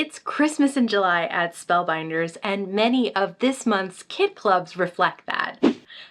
It's Christmas in July at Spellbinders, and many of this month's kit clubs reflect that.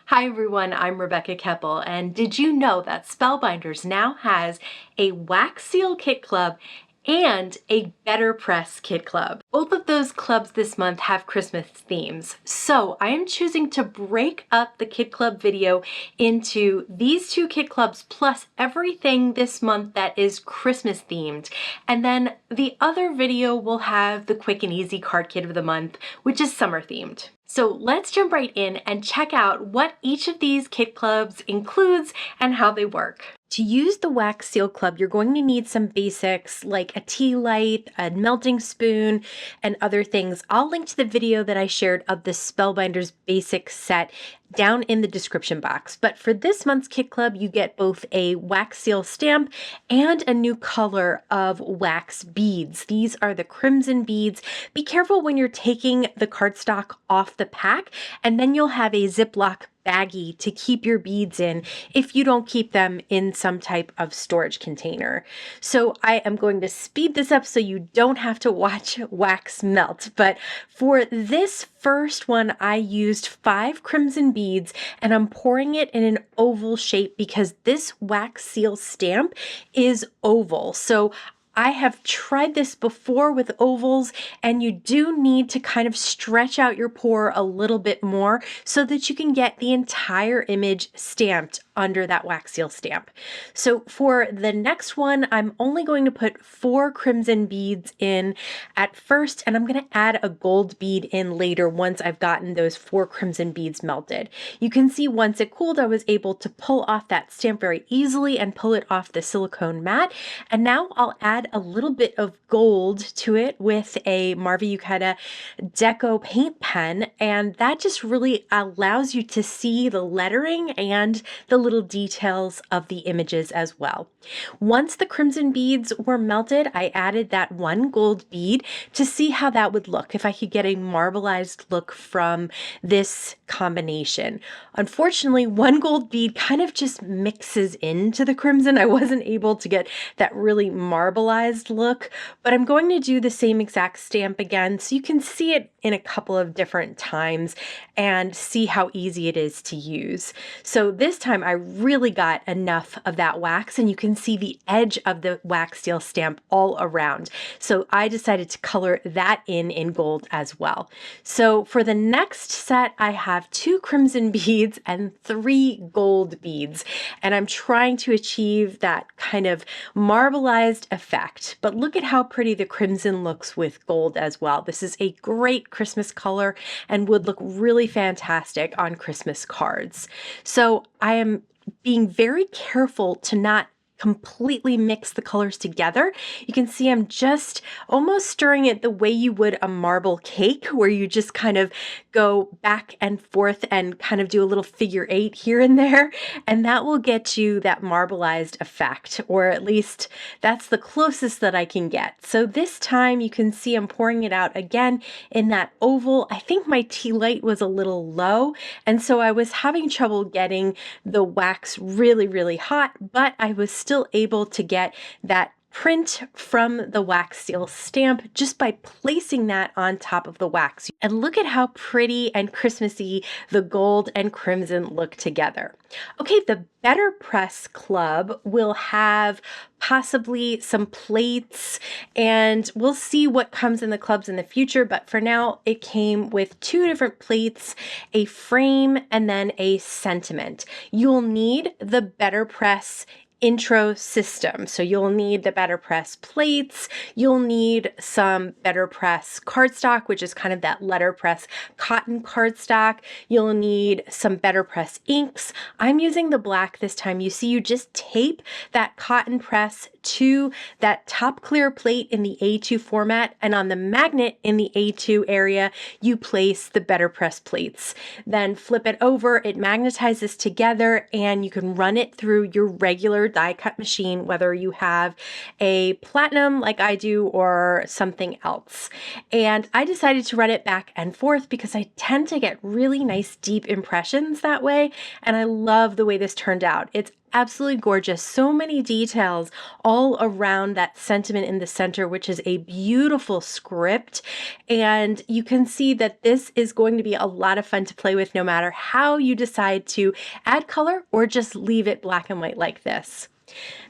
Hi everyone, I'm Rebecca Keppel, and did you know that Spellbinders now has a wax seal kit club and a BetterPress Kit Club? Both of those clubs this month have Christmas themes, so I am choosing to break up the kit club video into these two kit clubs plus everything this month that is Christmas themed, and then the other video will have the quick and easy card kit of the month, which is summer themed. So let's jump right in and check out what each of these kit clubs includes and how they work. To use the wax seal club, you're going to need some basics like a tea light, a melting spoon, and other things. I'll link to the video that I shared of the Spellbinders basic set down in the description box. But for this month's kit club, you get both a wax seal stamp and a new color of wax beads. These are the crimson beads. Be careful when you're taking the cardstock off the pack, and then you'll have a Ziploc baggie to keep your beads in if you don't keep them in some type of storage container. So I am going to speed this up so you don't have to watch wax melt. But for this first one, I used 5 crimson beads, and I'm pouring it in an oval shape because this wax seal stamp is oval. So I have tried this before with ovals, and you do need to kind of stretch out your pour a little bit more so that you can get the entire image stamped under that wax seal stamp. So for the next one, I'm only going to put 4 crimson beads in at first, and I'm going to add a gold bead in later once I've gotten those 4 crimson beads melted. You can see once it cooled, I was able to pull off that stamp very easily and pull it off the silicone mat. And now I'll add a little bit of gold to it with a Marva Yukata Deco paint pen, and that just really allows you to see the lettering and the little details of the images as well. Once the crimson beads were melted, I added that 1 gold bead to see how that would look, if I could get a marbleized look from this combination. Unfortunately, 1 gold bead kind of just mixes into the crimson. I wasn't able to get that really marbleized look, but I'm going to do the same exact stamp again so you can see it in a couple of different times and see how easy it is to use. So this time I really got enough of that wax, and you can see the edge of the wax seal stamp all around. So I decided to color that in gold as well. So for the next set, I have 2 crimson beads and 3 gold beads, and I'm trying to achieve that kind of marbleized effect. But look at how pretty the crimson looks with gold as well. This is a great Christmas color and would look really fantastic on Christmas cards. So I am being very careful to not completely mix the colors together. You can see I'm just almost stirring it the way you would a marble cake, where you just kind of go back and forth and kind of do a little figure 8 here and there, and that will get you that marbleized effect, or at least that's the closest that I can get. So this time you can see I'm pouring it out again in that oval. I think my tea light was a little low, and so I was having trouble getting the wax really hot, but I was still able to get that print from the wax seal stamp just by placing that on top of the wax. And look at how pretty and Christmassy the gold and crimson look together. Okay, the Betterpress Club will have possibly some plates, and we'll see what comes in the clubs in the future, but for now it came with 2 different plates, a frame, and then a sentiment. You'll need the Betterpress intro system. So you'll need the BetterPress plates, you'll need some BetterPress cardstock, which is kind of that letterpress cotton cardstock. You'll need some BetterPress inks. I'm using the black this time. You see, you just tape that cotton press to that top clear plate in the A2 format, and on the magnet in the A2 area, you place the BetterPress plates. Then flip it over, it magnetizes together, and you can run it through your regular die cut machine, whether you have a platinum like I do or something else. And I decided to run it back and forth because I tend to get really nice deep impressions that way, and I love the way this turned out. It's Absolutely gorgeous. So many details all around that sentiment in the center, which is a beautiful script. And you can see that this is going to be a lot of fun to play with no matter how you decide to add color or just leave it black and white like this.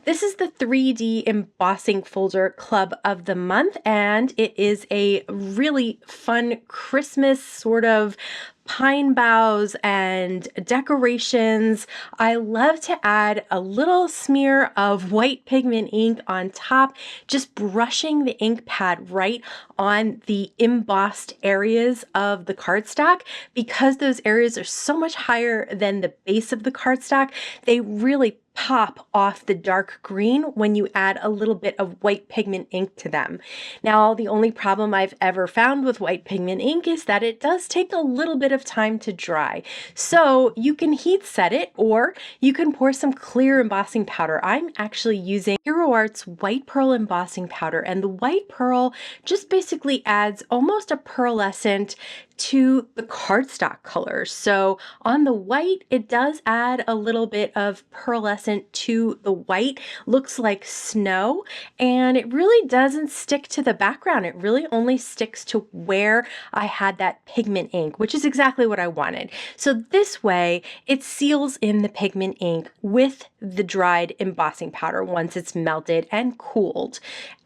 This is the 3D embossing folder club of the month, and it is a really fun Christmas sort of pine boughs and decorations. I love to add a little smear of white pigment ink on top, just brushing the ink pad right on the embossed areas of the cardstock. Because those areas are so much higher than the base of the cardstock, they really pop off the dark green when you add a little bit of white pigment ink to them. Now, the only problem I've ever found with white pigment ink is that it does take a little bit of time to dry. So you can heat set it, or you can pour some clear embossing powder. I'm actually using Hero Art's white pearl embossing powder, and the white pearl just basically adds almost a pearlescent to the cardstock colors. So on the white, it does add a little bit of pearlescent to the white. Looks like snow, and it really doesn't stick to the background. It really only sticks to where I had that pigment ink, which is exactly what I wanted. So this way, it seals in the pigment ink with the dried embossing powder once it's melted and cooled.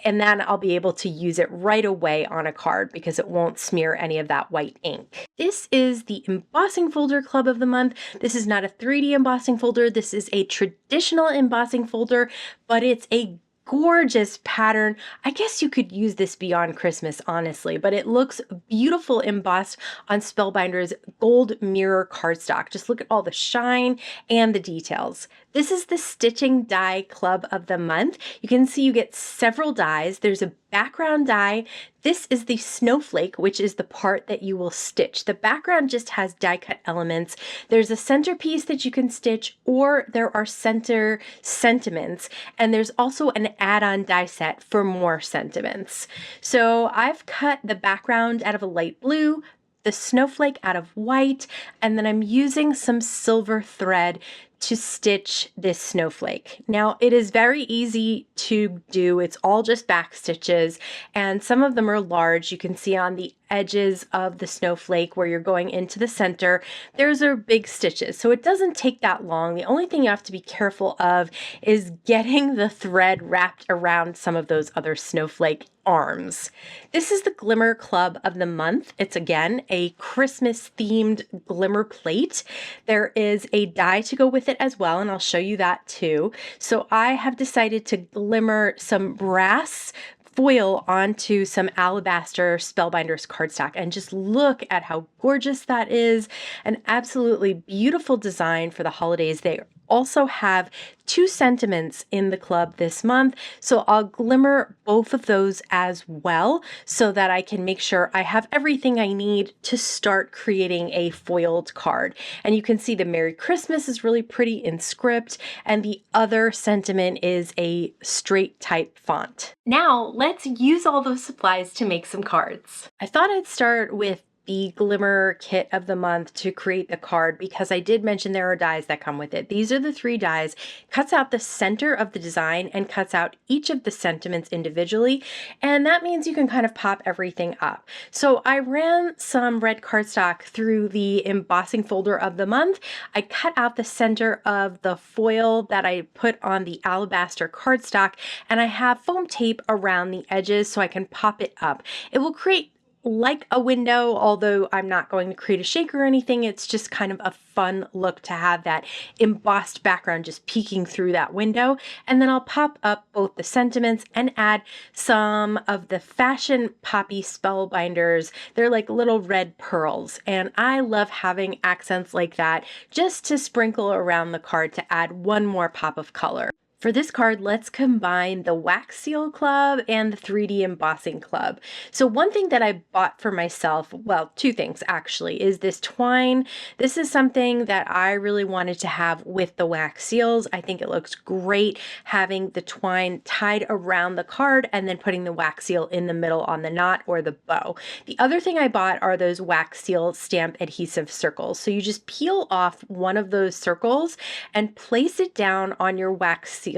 And then I'll be able to use it right away on a card because it won't smear any of that white ink. This is the embossing folder club of the month. This is not a 3D embossing folder. This is a traditional embossing folder, but it's a gorgeous pattern. I guess you could use this beyond Christmas, honestly, but it looks beautiful embossed on Spellbinders gold mirror cardstock. Just look at all the shine and the details. This is the stitching die club of the month. You can see you get several dies. There's a background die. This is the snowflake, which is the part that you will stitch. The background just has die cut elements. There's a centerpiece that you can stitch, or there are center sentiments, and there's also an add-on die set for more sentiments. So I've cut the background out of a light blue, the snowflake out of white, and then I'm using some silver thread to stitch this snowflake. Now, it is very easy to do. It's all just back stitches, and some of them are large. You can see on the edges of the snowflake where you're going into the center, those are big stitches. So it doesn't take that long. The only thing you have to be careful of is getting the thread wrapped around some of those other snowflake arms. This is the Glimmer Club of the month. It's again a Christmas themed glimmer plate. There is a die to go with it as well, and I'll show you that too. So I have decided to glimmer some brass foil onto some alabaster Spellbinders cardstock, and just look at how gorgeous that is. An absolutely beautiful design for the holidays. They also have 2 sentiments in the club this month, so I'll glimmer both of those as well so that I can make sure I have everything I need to start creating a foiled card. And you can see the Merry Christmas is really pretty in script, and the other sentiment is a straight type font. Now let's use all those supplies to make some cards. I thought I'd start with the Glimmer kit of the month to create the card, because I did mention there are dies that come with it. These are the 3 dies. Cuts out the center of the design and cuts out each of the sentiments individually, and that means you can kind of pop everything up. So I ran some red cardstock through the embossing folder of the month. I cut out the center of the foil that I put on the alabaster cardstock, and I have foam tape around the edges so I can pop it up. It will create like a window, although I'm not going to create a shaker or anything. It's just kind of a fun look to have that embossed background just peeking through that window. And then I'll pop up both the sentiments and add some of the Fashion Poppy Spellbinders. They're like little red pearls, and I love having accents like that just to sprinkle around the card to add one more pop of color. For this card, let's combine the Wax Seal Club and the 3D Embossing Club. So one thing that I bought for myself, well, two things actually, is this twine. This is something that I really wanted to have with the wax seals. I think it looks great having the twine tied around the card and then putting the wax seal in the middle on the knot or the bow. The other thing I bought are those wax seal stamp adhesive circles. So you just peel off one of those circles and place it down on your wax seal,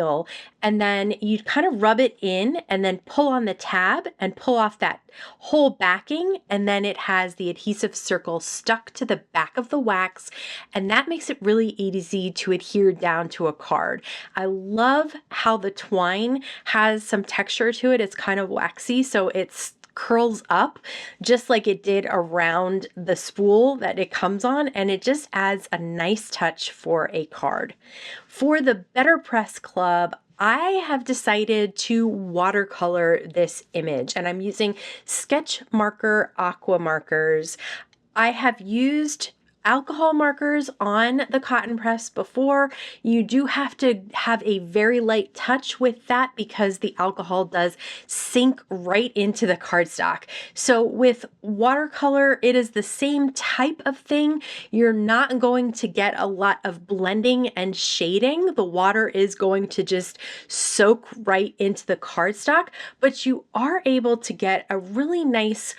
and then you kind of rub it in and then pull on the tab and pull off that whole backing, and then it has the adhesive circle stuck to the back of the wax, and that makes it really easy to adhere down to a card. I love how the twine has some texture to it. It's kind of waxy, so it's curls up just like it did around the spool that it comes on, and it just adds a nice touch for a card. For the Betterpress Club, I have decided to watercolor this image, and I'm using sketch marker aqua markers. I have used alcohol markers on the cotton press before. You do have to have a very light touch with that because the alcohol does sink right into the cardstock. So with watercolor, it is the same type of thing. You're not going to get a lot of blending and shading. The water is going to just soak right into the cardstock, but you are able to get a really nice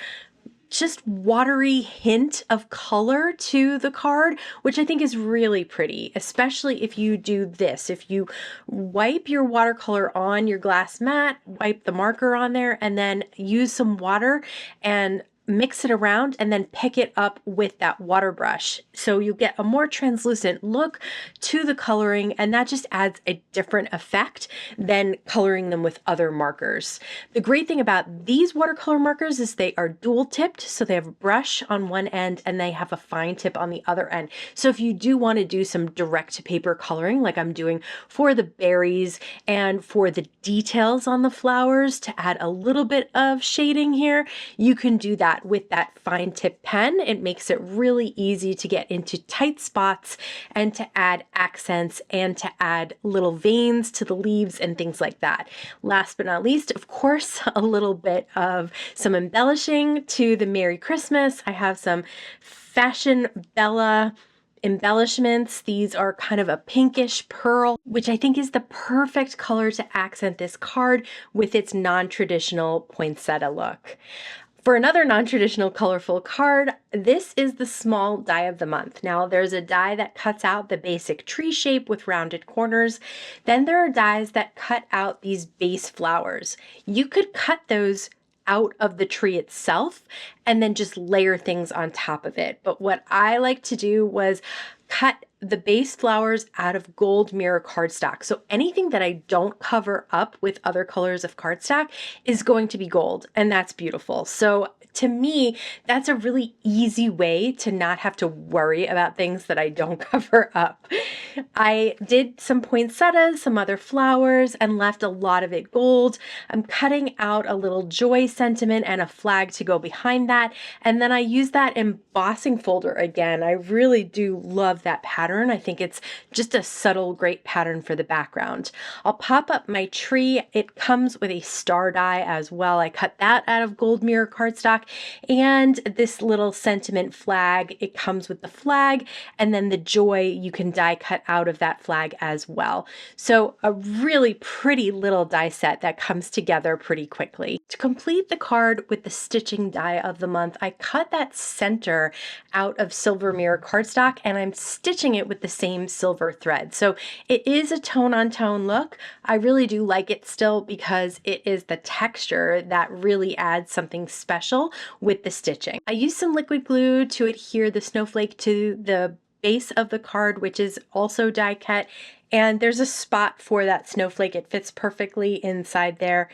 just watery hint of color to the card, which I think is really pretty, especially if you do this. If you wipe your watercolor on your glass mat, wipe the marker on there, and then use some water and mix it around and then pick it up with that water brush. So you get a more translucent look to the coloring, and that just adds a different effect than coloring them with other markers. The great thing about these watercolor markers is they are dual tipped, so they have a brush on one end and they have a fine tip on the other end. So if you do want to do some direct to paper coloring like I'm doing for the berries and for the details on the flowers to add a little bit of shading here, you can do that with that fine tip pen. It makes it really easy to get into tight spots and to add accents and to add little veins to the leaves and things like that. Last but not least, of course, a little bit of some embellishing to the Merry Christmas. I have some Fashion Bella embellishments. These are kind of a pinkish pearl, which I think is the perfect color to accent this card with its non-traditional poinsettia look. For another non-traditional colorful card, this is the small die of the month. Now there's a die that cuts out the basic tree shape with rounded corners. Then there are dies that cut out these base flowers. You could cut those out of the tree itself and then just layer things on top of it. But what I like to do was cut the base flowers out of gold mirror cardstock. So anything that I don't cover up with other colors of cardstock is going to be gold, and that's beautiful. So to me, that's a really easy way to not have to worry about things that I don't cover up. I did some poinsettias, some other flowers, and left a lot of it gold. I'm cutting out a little joy sentiment and a flag to go behind that. And then I use that embossing folder again. I really do love that pattern. I think it's just a subtle, great pattern for the background. I'll pop up my tree. It comes with a star die as well. I cut that out of gold mirror cardstock, and this little sentiment flag. It comes with the flag, and then the joy you can die cut out of that flag as well. So a really pretty little die set that comes together pretty quickly. To complete the card with the stitching die of the month, I cut that center out of silver mirror cardstock, and I'm stitching it with the same silver thread. So it is a tone on tone look. I really do like it still because it is the texture that really adds something special with the stitching. I used some liquid glue to adhere the snowflake to the base of the card, which is also die cut, and there's a spot for that snowflake. It fits perfectly inside there.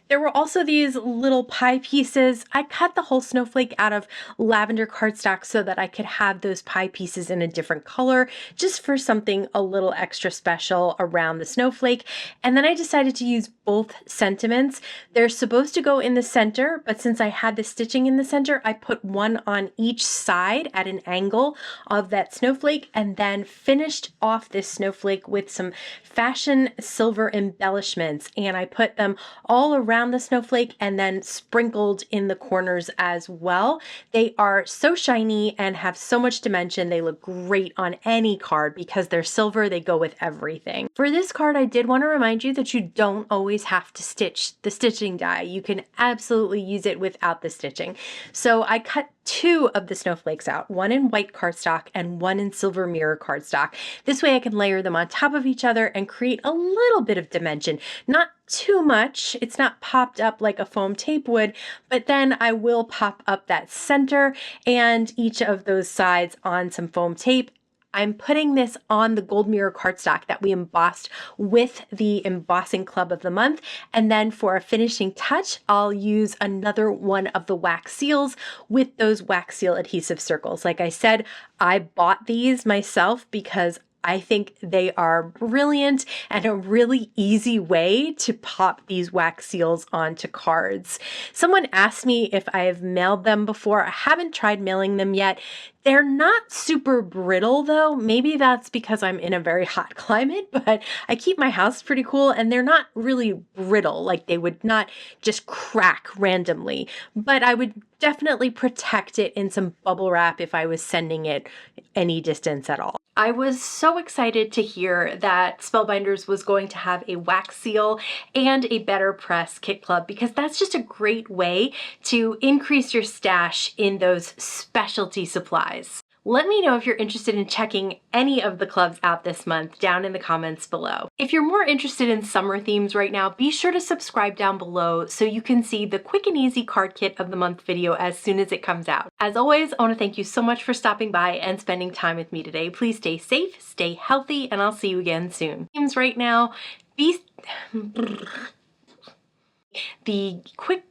There were also these little pie pieces. I cut the whole snowflake out of lavender cardstock so that I could have those pie pieces in a different color, just for something a little extra special around the snowflake. And then I decided to use both sentiments. They're supposed to go in the center, but since I had the stitching in the center, I put one on each side at an angle of that snowflake, and then finished off this snowflake with some fashion silver embellishments. And I put them all around the snowflake and then sprinkled in the corners as well. They are so shiny and have so much dimension. They look great on any card because they're silver. They go with everything. For this card, I did want to remind you that you don't always have to stitch the stitching die. You can absolutely use it without the stitching. So I cut two of the snowflakes out, one in white cardstock and one in silver mirror cardstock. This way I can layer them on top of each other and create a little bit of dimension. Not too much. It's not popped up like a foam tape would, but then I will pop up that center and each of those sides on some foam tape. I'm putting this on the gold mirror cardstock that we embossed with the Embossing Club of the month. And then for a finishing touch, I'll use another one of the wax seals with those wax seal adhesive circles. Like I said, I bought these myself because I think they are brilliant and a really easy way to pop these wax seals onto cards. Someone asked me if I've mailed them before. I haven't tried mailing them yet. They're not super brittle though. Maybe that's because I'm in a very hot climate, but I keep my house pretty cool and they're not really brittle. Like they would not just crack randomly, but I would definitely protect it in some bubble wrap if I was sending it any distance at all. I was so excited to hear that Spellbinders was going to have a wax seal and a BetterPress Kit Club because that's just a great way to increase your stash in those specialty supplies. Let me know if you're interested in checking any of the clubs out this month down in the comments below. If you're more interested in summer themes right now, be sure to subscribe down below so you can see the quick and easy card kit of the month video as soon as it comes out. As always, I want to thank you so much for stopping by and spending time with me today. Please stay safe, stay healthy, and I'll see you again soon. Themes right now, the quick